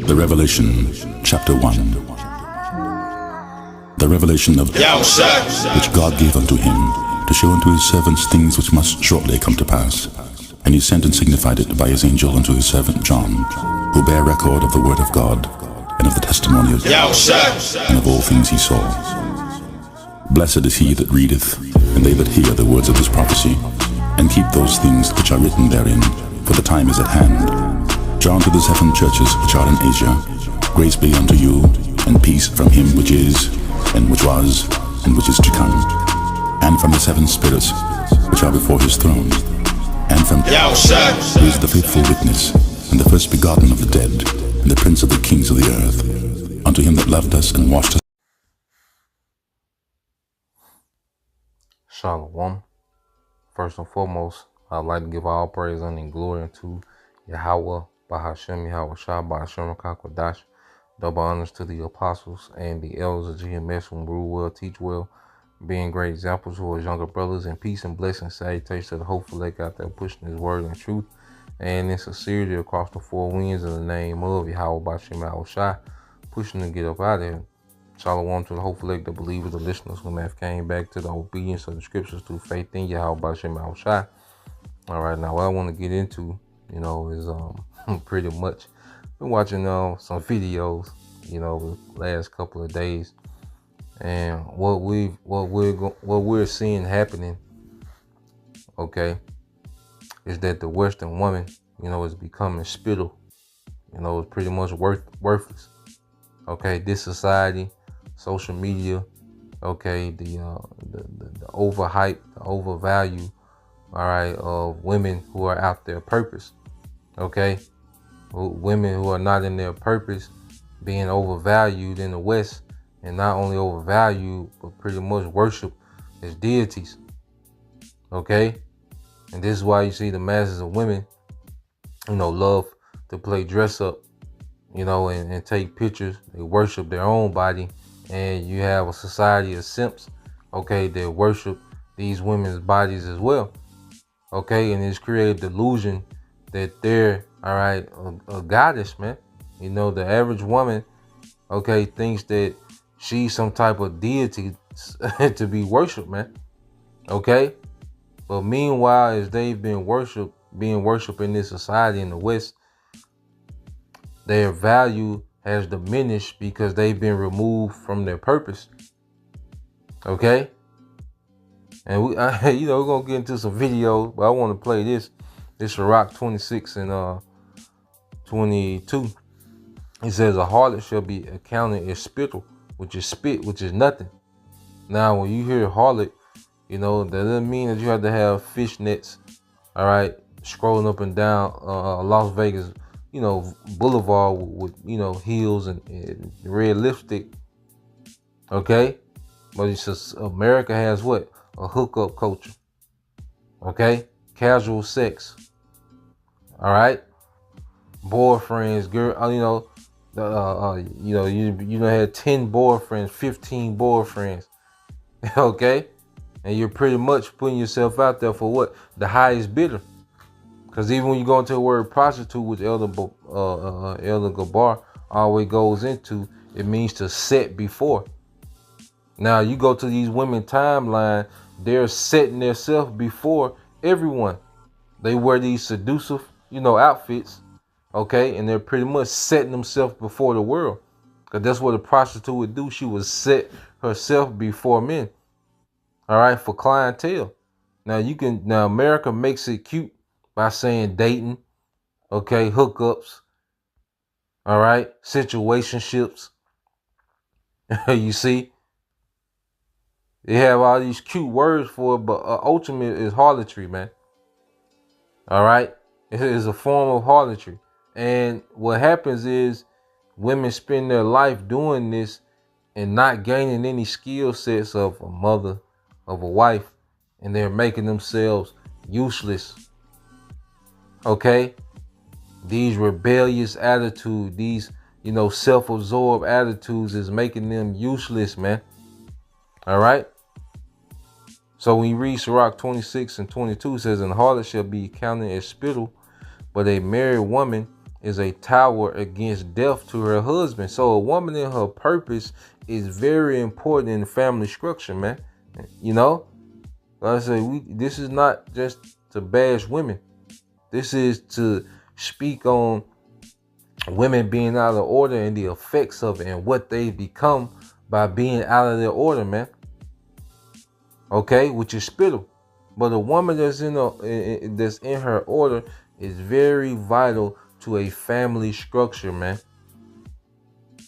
The Revelation, chapter 1. The revelation of which God gave unto him, to show unto his servants things which must shortly come to pass. And he sent and signified it by his angel unto his servant John, who bare record of the word of God, and of the testimony of God, and of all things he saw. Blessed is he that readeth, and they that hear the words of this prophecy, and keep those things which are written therein, for the time is at hand. John to the 7 churches which are in Asia, grace be unto you, and peace from him which is, and which was, and which is to come, and from the 7 spirits which are before his throne, and from who is the faithful witness, and the first begotten of the dead, and the prince of the kings of the earth, unto him that loved us and washed us. Shalom. First and foremost, I'd like to give all praise and glory unto Yahweh, Bahashem, Yahweh Shah, Bahashem, Kakwadash. Double honors to the apostles and the elders of GMS who rule well, teach well, being great examples to his younger brothers, and peace and blessings, salutations to the hopeful they got there pushing his word and truth and in sincerity across the 4 winds in the name of Yahweh, Bahashem, Yahweh Shah, pushing to get up out of here. Shalom to the hopeful leg, the believers, the listeners who have came back to the obedience of the scriptures through faith in Yahweh, Bahashem, Yahweh Shah. All right, now what I want to get into, is pretty much been watching some videos, the last couple of days, and what we're seeing happening, okay, is that the Western woman, is becoming spittle, it's pretty much worthless. Okay, this society, social media, okay, the overhype, the overvalue, all right, of women who are out their purpose, okay, women who are not in their purpose being overvalued in the West, and not only overvalued but pretty much worship as deities, okay. And this is why you see the masses of women, love to play dress up, and take pictures. They worship their own body, and you have a society of simps, okay, that worship these women's bodies as well, okay, and it's created delusion that they're, all right, a goddess, man. The average woman, okay, thinks that she's some type of deity to be worshipped, man, okay. But meanwhile, as they've been being worshipped in this society in the West, their value has diminished because they've been removed from their purpose. Okay? And we're gonna get into some videos, but I want to play this. This Sirach 26 and 22. It says, a harlot shall be accounted as spittle, which is spit, which is nothing. Now, when you hear harlot, that doesn't mean that you have to have fishnets, all right, scrolling up and down Las Vegas, boulevard with heels and red lipstick, okay. But it's just America has what? A hookup culture, okay, casual sex, all right, boyfriends, girl, you had 10 boyfriends, 15 boyfriends, okay, and you're pretty much putting yourself out there for what? The highest bidder. Because even when you go into the word prostitute, which Elder Gabar always goes into, it means to set before. Now, you go to these women timeline, they're setting themselves before everyone. They wear these seductive, outfits, okay? And they're pretty much setting themselves before the world. Because that's what a prostitute would do. She would set herself before men, all right, for clientele. Now, America makes it cute by saying dating, okay, hookups, all right, situationships. You see, they have all these cute words for it, but ultimate is harlotry, man. All right, it is a form of harlotry, and what happens is women spend their life doing this and not gaining any skill sets of a mother, of a wife, and they're making themselves useless. Okay, these rebellious attitudes, these, self-absorbed attitudes is making them useless, man. All right. So when you read Sirach 26 and 22, it says, and harlot shall be counted as spittle, but a married woman is a tower against death to her husband. So a woman in her purpose is very important in the family structure, man. You know, like I say, this is not just to bash women. This is to speak on women being out of order and the effects of it and what they become by being out of their order, man. Okay, which is spittle. But a woman that's in her order is very vital to a family structure, man.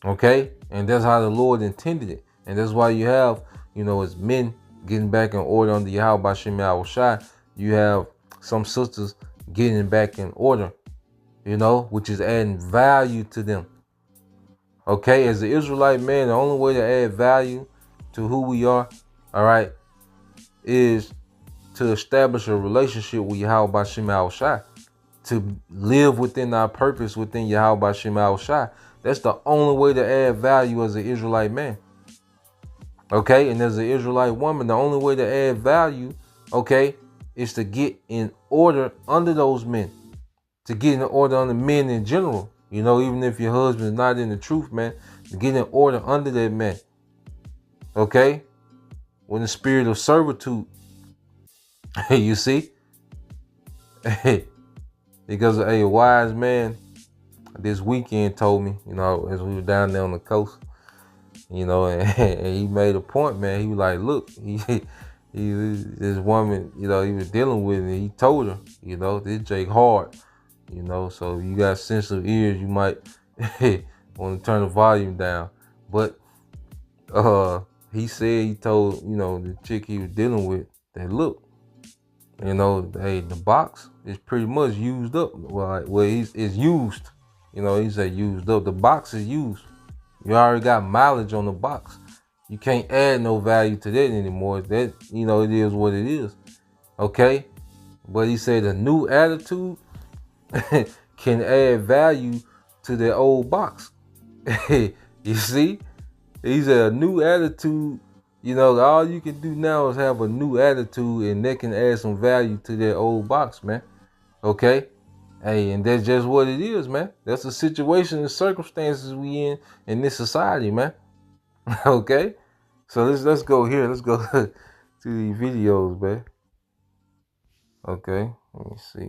Okay, and that's how the Lord intended it, and that's why you have, as men getting back in order under Yahweh Bashem Yahushai, you have some sisters getting back in order, which is adding value to them. Okay, as the Israelite man, the only way to add value to who we are, all right, is to establish a relationship with Yahweh Bashem Yahushai, to live within our purpose within Yahweh Bashem Yahushai. That's the only way to add value as an Israelite man. Okay, and as an Israelite woman, the only way to add value, okay, is to get in order under those men, to get in order under men in general. Even if your husband is not in the truth, man, to get in order under that man. Okay, when the spirit of servitude, you see, because a wise man this weekend told me, as we were down there on the coast, and he made a point, man. He was like, look, this woman, he was dealing with, and he told her, this Jake hard, so you got sensitive ears, you might want to turn the volume down. But he said, he told, the chick he was dealing with, that look, hey, the box is pretty much used up. Well, it's used. He said used up. The box is used. You already got mileage on the box. You can't add no value to that anymore. That, it is what it is. Okay? But he said a new attitude can add value to the old box. You see? He said a new attitude, all you can do now is have a new attitude, and that can add some value to that old box, man. Okay? Hey, and that's just what it is, man. That's the situation and circumstances we in this society, man. Okay? So let's go here. Let's go to these videos, man. Okay, let me see.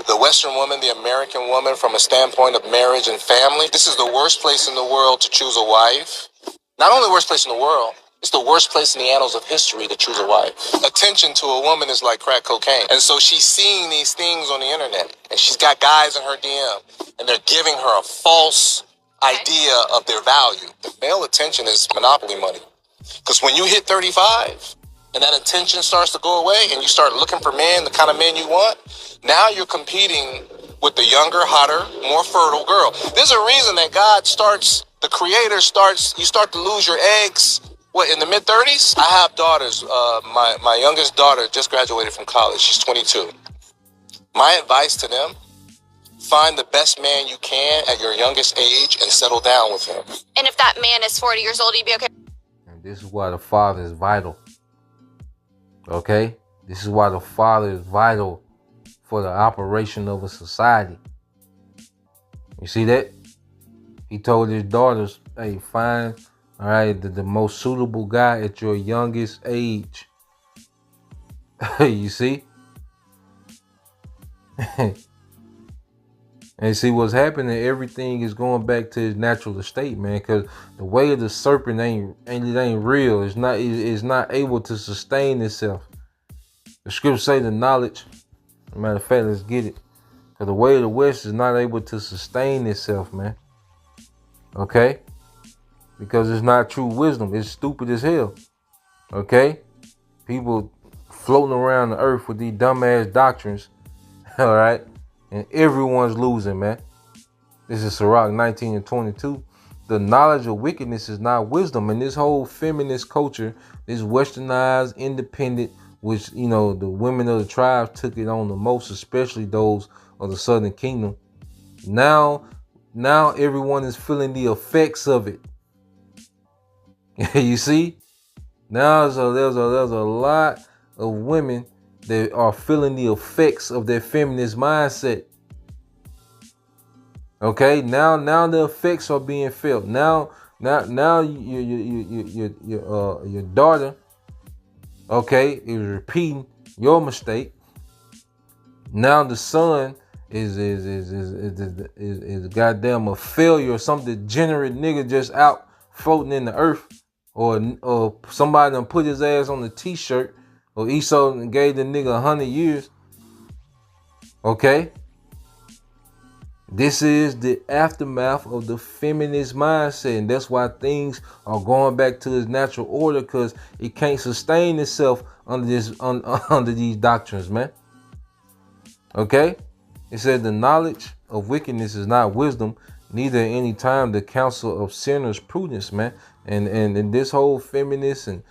The Western woman, the American woman, from a standpoint of marriage and family, this is the worst place in the world to choose a wife. Not only the worst place in the world, it's the worst place in the annals of history to choose a wife. Attention to a woman is like crack cocaine. And so she's seeing these things on the internet, and she's got guys in her DM, and they're giving her a false idea of their value. The male attention is monopoly money. Because when you hit 35, and that attention starts to go away, and you start looking for men, the kind of men you want, now you're competing with the younger, hotter, more fertile girl. There's a reason that the creator starts, you start to lose your eggs, in the mid-30s? I have daughters. My youngest daughter just graduated from college. She's 22. My advice to them, find the best man you can at your youngest age and settle down with him. And if that man is 40 years old, he'd be okay. And this is why the father is vital. Okay? This is why the father is vital for the operation of a society. You see that? He told his daughters, hey, find, all right, the most suitable guy at your youngest age. You see? And see what's happening, everything is going back to its natural estate, man, because the way of the serpent ain't real. It's not able to sustain itself. The scriptures say the knowledge, matter of fact, let's get it. Because the way of the West is not able to sustain itself, man. Okay? Because it's not true wisdom. It's stupid as hell. Okay? People floating around the earth with these dumbass doctrines. All right? And everyone's losing, man. This is Sirach 19 and 22. The knowledge of wickedness is not wisdom. And this whole feminist culture, this westernized, independent, which, the women of the tribe took it on the most, especially those of the Southern Kingdom. Now everyone is feeling the effects of it. You see? Now there's a lot of women They are feeling the effects of their feminist mindset. Okay, now the effects are being felt. Now your daughter, okay, is repeating your mistake. Now the son is goddamn a failure or some degenerate nigga just out floating in the earth, or somebody done put his ass on the t-shirt, or Esau gave the nigga 100 years. Okay, this is the aftermath of the feminist mindset, and that's why things are going back to its natural order, because it can't sustain itself under under these doctrines, man. Okay, it said the knowledge of wickedness is not wisdom, neither at any time the counsel of sinners prudence, man. And this whole feminist and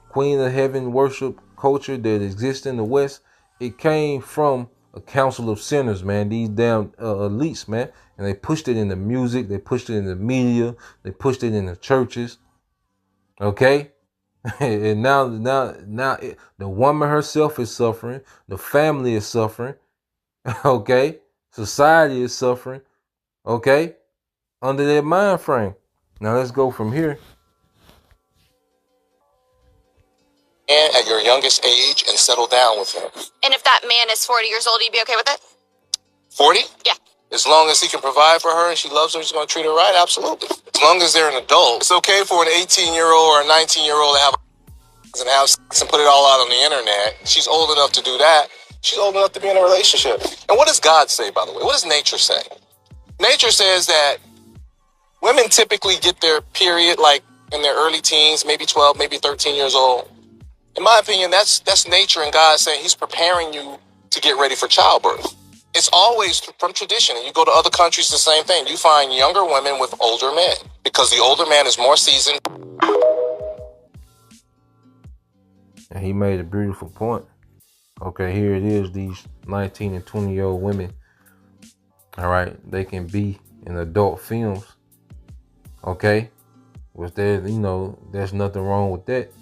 Queen of Heaven worship culture that exists in the West, it came from a council of sinners, man. These damn elites, man, and they pushed it in the music, they pushed it in the media, they pushed it in the churches. Okay, and now the woman herself is suffering, the family is suffering. Okay, society is suffering. Okay, under that mind frame. Now let's go from here. And at your youngest age and settle down with him. And if that man is 40 years old, you'd be okay with it? 40? Yeah. As long as he can provide for her and she loves her, he's going to treat her right, absolutely. As long as they're an adult. It's okay for an 18-year-old or a 19-year-old to have sex and put it all out on the internet. She's old enough to do that. She's old enough to be in a relationship. And what does God say, by the way? What does nature say? Nature says that women typically get their period like in their early teens, maybe 12, maybe 13 years old. In my opinion, that's nature and God saying he's preparing you to get ready for childbirth. It's always from tradition. And you go to other countries, the same thing. You find younger women with older men because the older man is more seasoned. And he made a beautiful point. Okay, here it is, these 19 and 20-year-old women. All right, they can be in adult films. Okay, which there's nothing wrong with that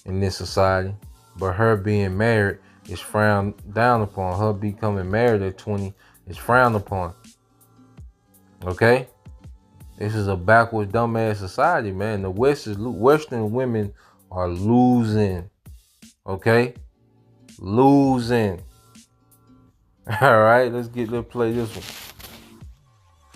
in this society. But her being married is frowned down upon. Her becoming married at 20 is frowned upon. Okay, this is a backwards, dumbass society, man. The Western women are losing. Okay, losing. All right, let's play this one.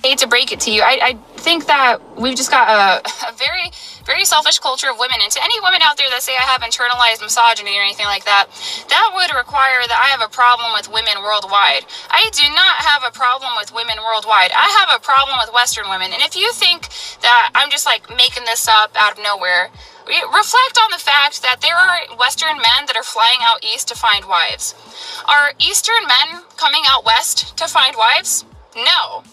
I hate to break it to you. I think that we've just got a very, very selfish culture of women. And to any women out there that say I have internalized misogyny or anything like that, that would require that I have a problem with women worldwide. I do not have a problem with women worldwide. I have a problem with Western women. And if you think that I'm just like making this up out of nowhere, reflect on the fact that there are Western men that are flying out east to find wives. Are Eastern men coming out west to find wives? No.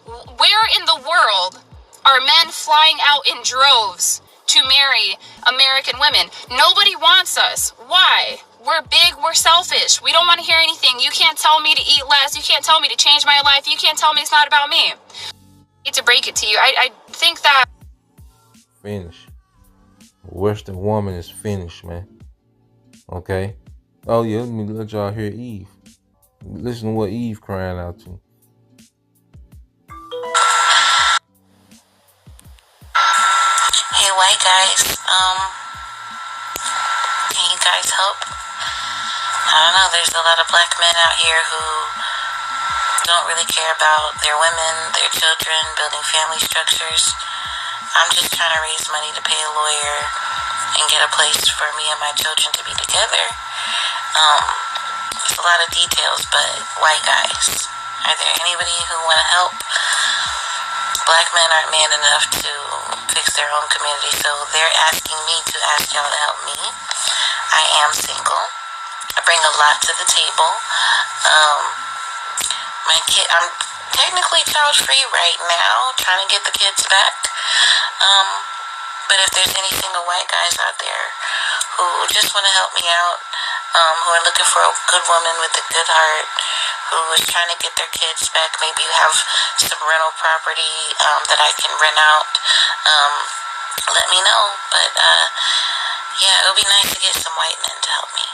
Where in the world are men flying out in droves to marry American women? Nobody wants us. Why? We're big, we're selfish. We don't want to hear anything. You can't tell me to eat less. You can't tell me to change my life. You can't tell me it's not about me. I hate to break it to you. I think that... Finish. Western woman is finished, man. Okay? Oh yeah, let y'all hear Eve. Listen to what Eve crying out to. Hey, white guys, can you guys help? I don't know, there's a lot of black men out here who don't really care about their women, their children, building family structures. I'm just trying to raise money to pay a lawyer and get a place for me and my children to be together. There's a lot of details, but white guys, are there anybody who want to help? Black men aren't man enough to fix their own community, so they're asking me to ask y'all to help me. I am single. I bring a lot to the table. My kid, I'm technically child-free right now, trying to get the kids back. But if there's any single white guys out there who just want to help me out, who are looking for a good woman with a good heart, who is trying to get their kids back, maybe you have some rental property that I can rent out, let me know. But yeah, it would be nice to get some white men to help me.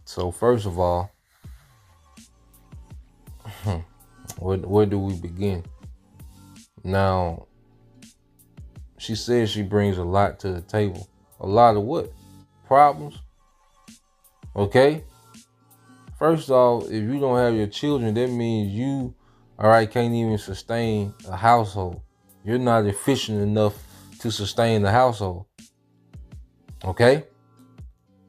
So first of all, where do we begin? Now, she says she brings a lot to the table. A lot of what? Problems? Okay? First off, if you don't have your children, that means you, can't even sustain a household. You're not efficient enough to sustain the household. Okay?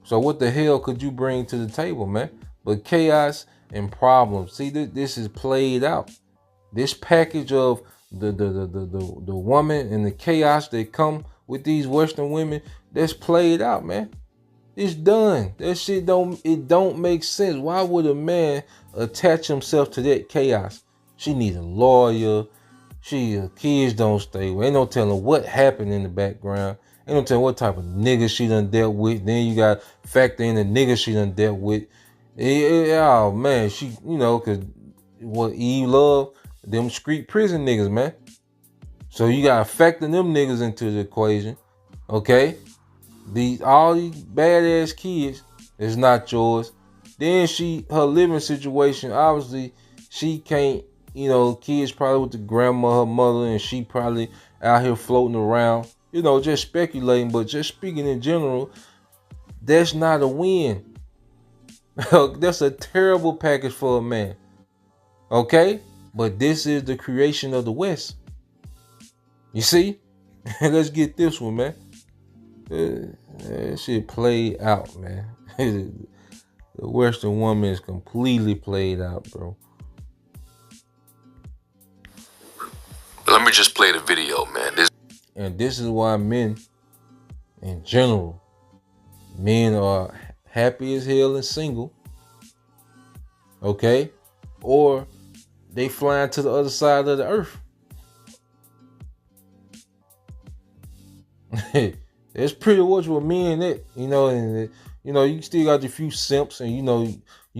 So what the hell could you bring to the table, man? But chaos and problems. See, this is played out. This package of the woman and the chaos that come with these Western women, that's played out, man. It's done. That shit don't make sense. Why would a man attach himself to that chaos? She needs a lawyer. Kids don't stay. Ain't no telling what happened in the background. Ain't no telling what type of nigga she done dealt with. Then you got factor in the nigga she done dealt with. Oh man, cause what Eve love them street prison niggas, man. So you got factor them niggas into the equation, okay? All these badass kids is not yours. Then her living situation, obviously, she can't, kids probably with the grandma, her mother, and she probably out here floating around, just speculating, but just speaking in general, that's not a win. That's a terrible package for a man. Okay? But this is the creation of the West. You see? Let's get this one, man. That shit played out, man. The Western woman is completely played out, bro. Let me just play the video, man. This is why men, in general, are happy as hell and single. Okay? Or they flying to the other side of the earth. It's pretty much what men that, and you still got the few simps, and you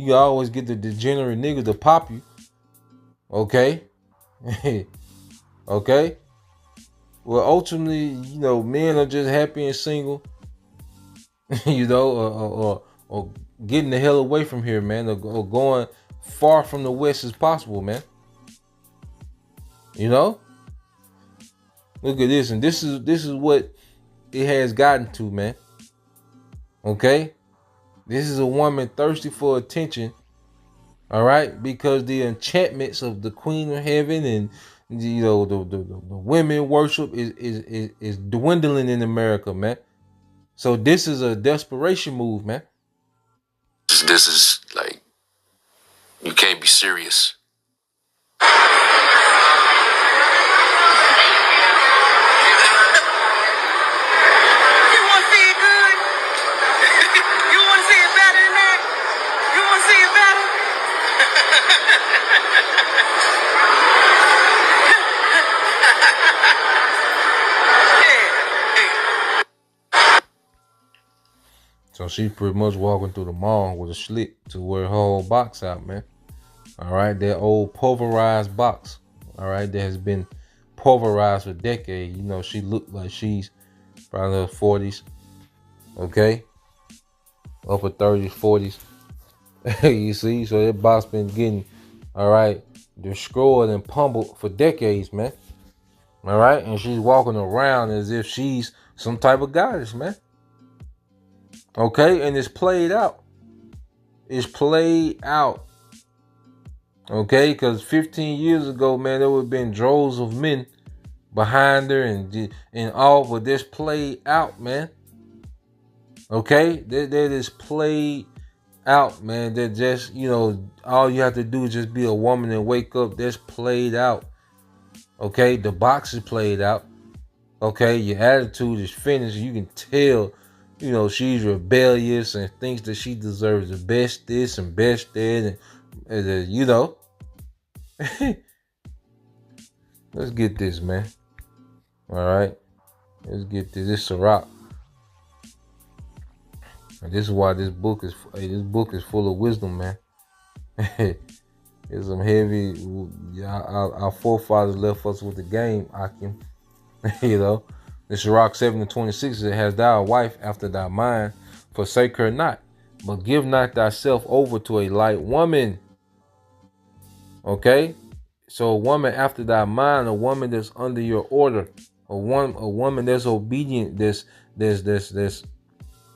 can always get the degenerate nigga to pop you. Okay? Okay? Well, ultimately, men are just happy and single, or getting the hell away from here, man, or going far from the West as possible, man. Look at this, and this is what it has gotten to, man. Okay? This is a woman thirsty for attention, all right? Because the enchantments of the Queen of Heaven and the women worship is dwindling in America, man. So this is a desperation move, man. This is like, you can't be serious. So she's pretty much walking through the mall with a slit to wear her whole box out, man. All right, that old pulverized box. All right, that has been pulverized for decades. She looked like she's probably in her 40s. Okay, upper 30s, 40s. You see, so that box been getting, destroyed and pummeled for decades, man. All right, and she's walking around as if she's some type of goddess, man. Okay, and it's played out. It's played out. Okay, because 15 years ago, man, there would have been droves of men behind her and all, but this played out, man. Okay, that is played out, man. That just, all you have to do is just be a woman and wake up. That's played out. Okay, the box is played out. Okay, your attitude is finished. You can tell, she's rebellious and thinks that she deserves the best this and best that, and Let's get this, man. All right, let's get this. This is a rock. And this is why this book is full of wisdom, man. It's some heavy. Our forefathers left us with the game, Akim. You know, this Sirach 7:26, it has thou a wife after thy mind, forsake her not, but give not thyself over to a light woman. Okay? So a woman after thy mind, a woman that's under your order, a woman that's obedient, that's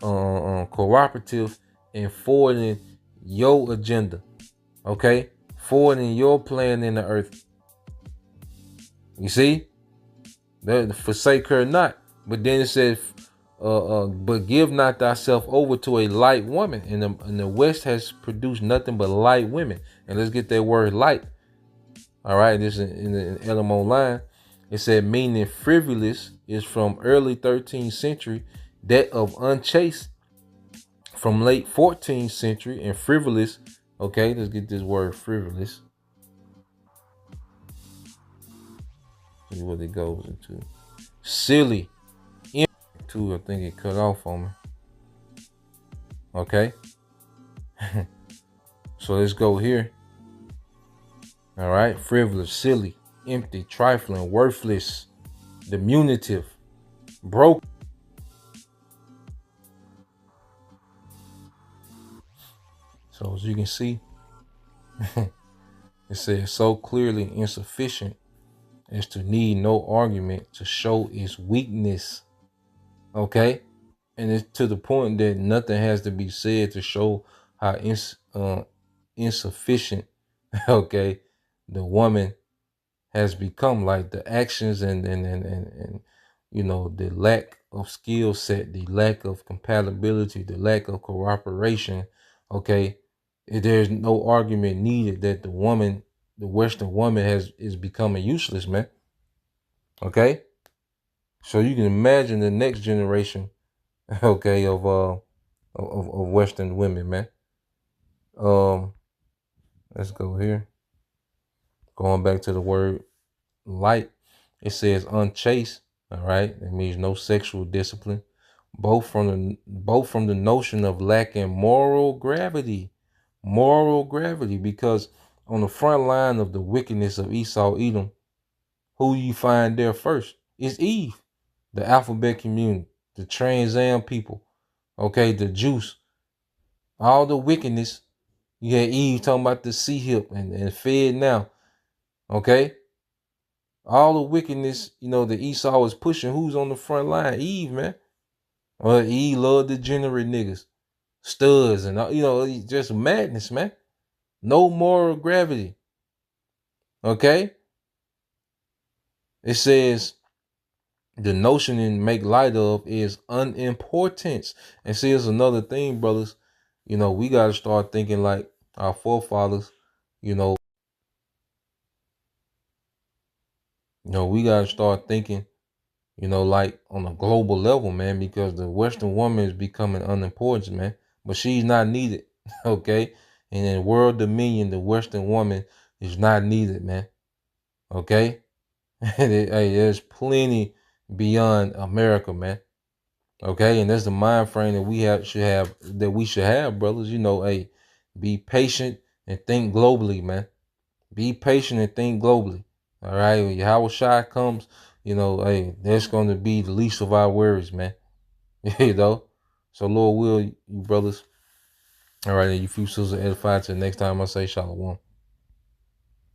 cooperative in forwarding your agenda. Okay? Forwarding your plan in the earth. You see? Forsake her not. But then it says, but give not thyself over to a light woman. And the West has produced nothing but light women. And let's get that word light. All right, this is in the LMO line. It said, meaning frivolous is from early 13th century, that of unchaste from late 14th century, and frivolous. Okay, let's get this word frivolous. See what it goes into. Silly. Too, I think it cut off on me. Okay. So let's go here. All right, frivolous, silly, empty, trifling, worthless, diminutive, broke. So as you can see, it says so clearly insufficient as to need no argument to show its weakness. Okay, and it's to the point that nothing has to be said to show how insufficient, okay, the woman has become. Like the actions and you know, the lack of skill set, the lack of compatibility, the lack of cooperation. Okay, there's no argument needed that the woman, the Western woman, is becoming useless, man. Okay, so you can imagine the next generation, okay, of Western women, man. Let's go here. Going back to the word light, it says unchaste. All right, it means no sexual discipline, both from the notion of lacking moral gravity, because on the front line of the wickedness of Esau, Edom, who you find there first is Eve, the alphabet community, the Trans Am people, okay, the Juice, all the wickedness. You had Eve talking about the sea hip and fed now, okay. All the wickedness, you know, that Esau was pushing. Who's on the front line? Eve, man. Eve loved degenerate niggas, studs, and you know, just madness, man. No moral gravity. Okay. It says the notion and make light of is unimportance. And see, it's another thing, brothers. You know, we got to start thinking like our forefathers. You know, we got to start thinking, you know, like on a global level, man, because the Western woman is becoming unimportant, man. But she's not needed, okay? And in world dominion, the Western woman is not needed, man. Okay? Hey, there's plenty beyond America, man. Okay, and that's the mind frame that we should have, brothers. You know, hey, be patient and think globally, man. Be patient and think globally. All right, when Yahweh Shai comes, you know, hey, that's going to be the least of our worries, man. You know, so Lord will, you brothers. All right, and you few sisters edified. Till next time, I say shalom.